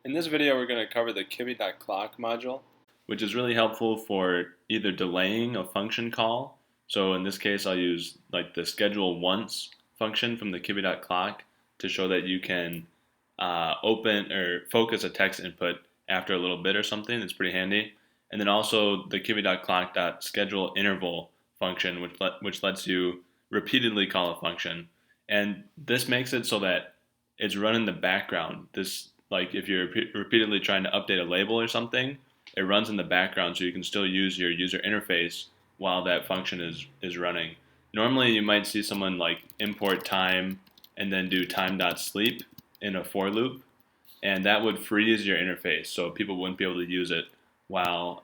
In this video, we're going to cover the Kivy.clock module, which is really helpful for either delaying a function call. So in this case, I'll use like the schedule once function from the Kivy.clock to show that you can open or focus a text input after a little bit or something. It's pretty handy. And then also the Kivy.clock.schedule interval function, which lets you repeatedly call a function. And this makes it so that it's run in the background. This, like if you're repeatedly trying to update a label or something, it runs in the background so you can still use your user interface while that function is running. Normally you might see someone like import time and then do time.sleep in a for loop, and that would freeze your interface so people wouldn't be able to use it while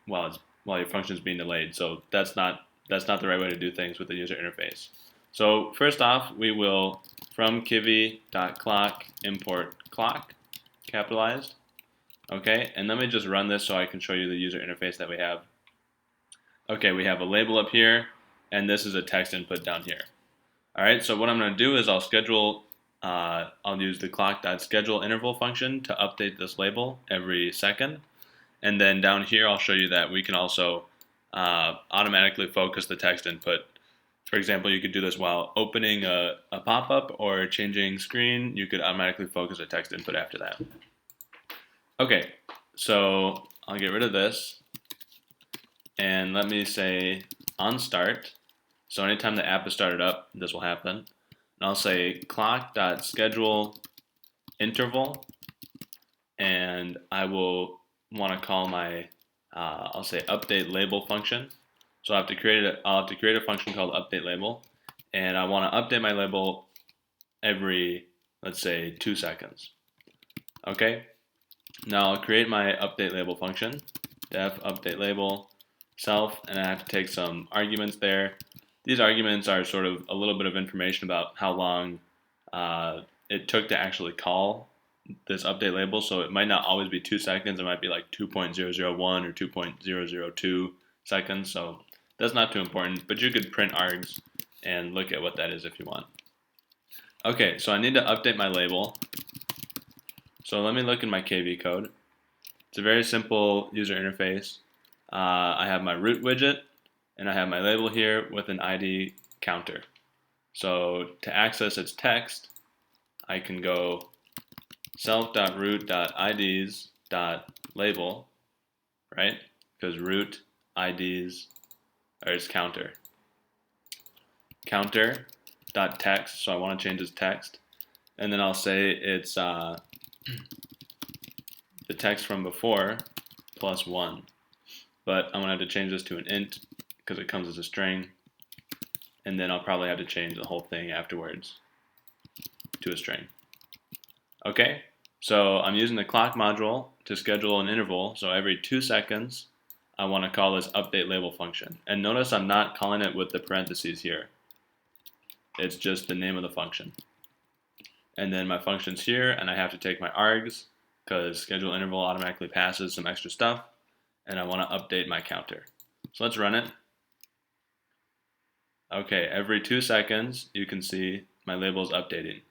your function is being delayed. So that's not the right way to do things with the user interface. So first off, we will from Kivy.clock import clock, capitalized. Okay, and let me just run this so I can show you the user interface that we have. Okay, we have a label up here, and this is a text input down here. All right, so what I'm going to do is I'll use the Clock.schedule interval function to update this label every second. And then down here, I'll show you that we can also automatically focus the text input. For example, you could do this while opening a pop-up or changing screen. You could automatically focus a text input after that. Okay, so I'll get rid of this. And let me say on start. So anytime the app is started up, this will happen. And I'll say Clock.schedule interval. And I will want to call my, I'll say update label function. So I'll have to create a function called update label, and I want to update my label every, let's say, 2 seconds. Okay. Now I'll create my update label function, def update label self, and I have to take some arguments there. These arguments are sort of a little bit of information about how long it took to actually call this update label. So it might not always be 2 seconds. It might be like 2.001 or 2.002 seconds. So that's not too important, but you could print args and look at what that is if you want. Okay, so I need to update my label. So let me look in my KV code. It's a very simple user interface. I have my root widget, and I have my label here with an ID counter. So to access its text, I can go self.root.ids.label, right? Because root IDs or its counter. Counter.text, so I want to change its text. And then I'll say it's the text from before plus 1. But I'm going to have to change this to an int because it comes as a string. And then I'll probably have to change the whole thing afterwards to a string. Okay, so I'm using the clock module to schedule an interval. So every 2 seconds, I want to call this update label function. And notice I'm not calling it with the parentheses here. It's just the name of the function. And then my function's here, and I have to take my args because schedule interval automatically passes some extra stuff, and I want to update my counter. So let's run it. Okay, every 2 seconds, you can see my label is updating.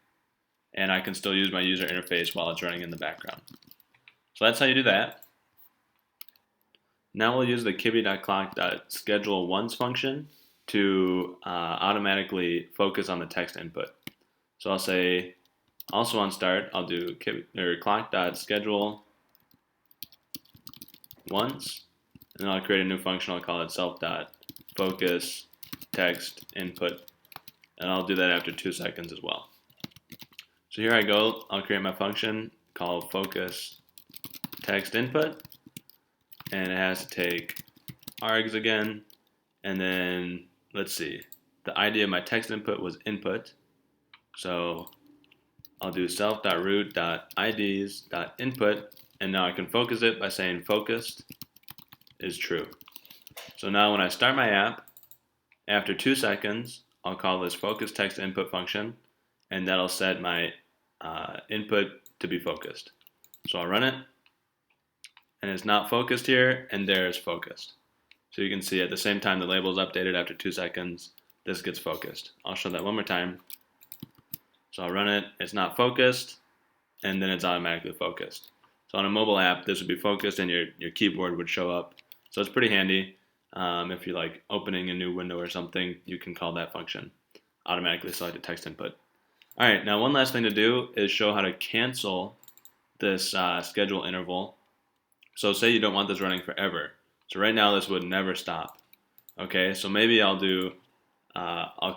And I can still use my user interface while it's running in the background. So that's how you do that. Now we'll use the Kivy.clock.schedule once function to automatically focus on the text input. So I'll say, also on start, I'll do Clock.schedule once, and then I'll create a new function. I'll call it self.focus text input, and I'll do that after 2 seconds as well. So here I go. I'll create my function called focus text input, and it has to take args again, and then let's see, the ID of my text input was input, so I'll do self.root.ids.input, and now I can focus it by saying focused is true. So now when I start my app, after 2 seconds, I'll call this focus text input function, and that'll set my input to be focused. So I'll run it, and it's not focused here, and there is focused. So you can see at the same time the label is updated after 2 seconds, this gets focused. I'll show that one more time. So I'll run it, it's not focused, and then it's automatically focused. So on a mobile app, this would be focused and your keyboard would show up. So it's pretty handy. If you're like opening a new window or something, you can call that function. Automatically select a text input. All right, now one last thing to do is show how to cancel this schedule interval. So say you don't want this running forever. So right now this would never stop. Okay, so maybe I'll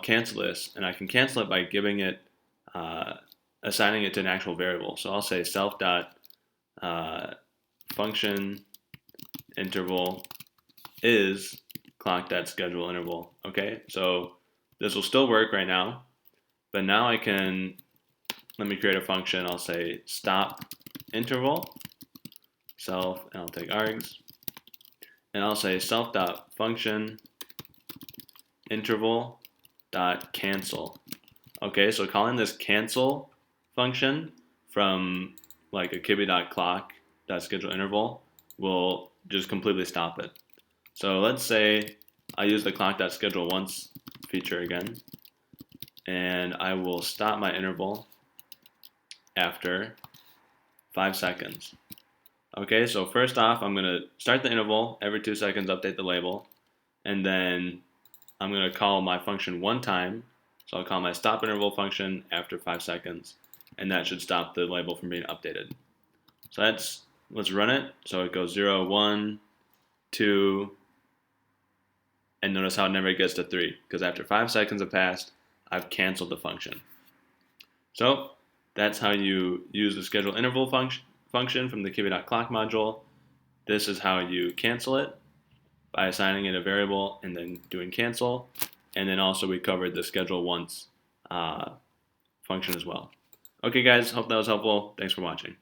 cancel this, and I can cancel it by giving it, assigning it to an actual variable. So I'll say self dot function interval is clock.schedule interval. Okay, so this will still work right now, but now I can, let me create a function. I'll say stop interval, self, and I'll take args, and I'll say self.function interval dot cancel. Okay, so calling this cancel function from like a Kivy.clock schedule interval will just completely stop it. So let's say I use the clock.schedule once feature again, and I will stop my interval after 5 seconds. Okay, so first off, I'm going to start the interval, every 2 seconds update the label, and then I'm going to call my function one time. So I'll call my stop interval function after 5 seconds, and that should stop the label from being updated. So let's run it. So it goes 0, 1, 2, and notice how it never gets to 3, because after 5 seconds have passed, I've canceled the function. So that's how you use the schedule interval function from the Kivy.clock module. This is how you cancel it, by assigning it a variable and then doing cancel. And then also we covered the schedule once function as well. Okay guys, hope that was helpful. Thanks for watching.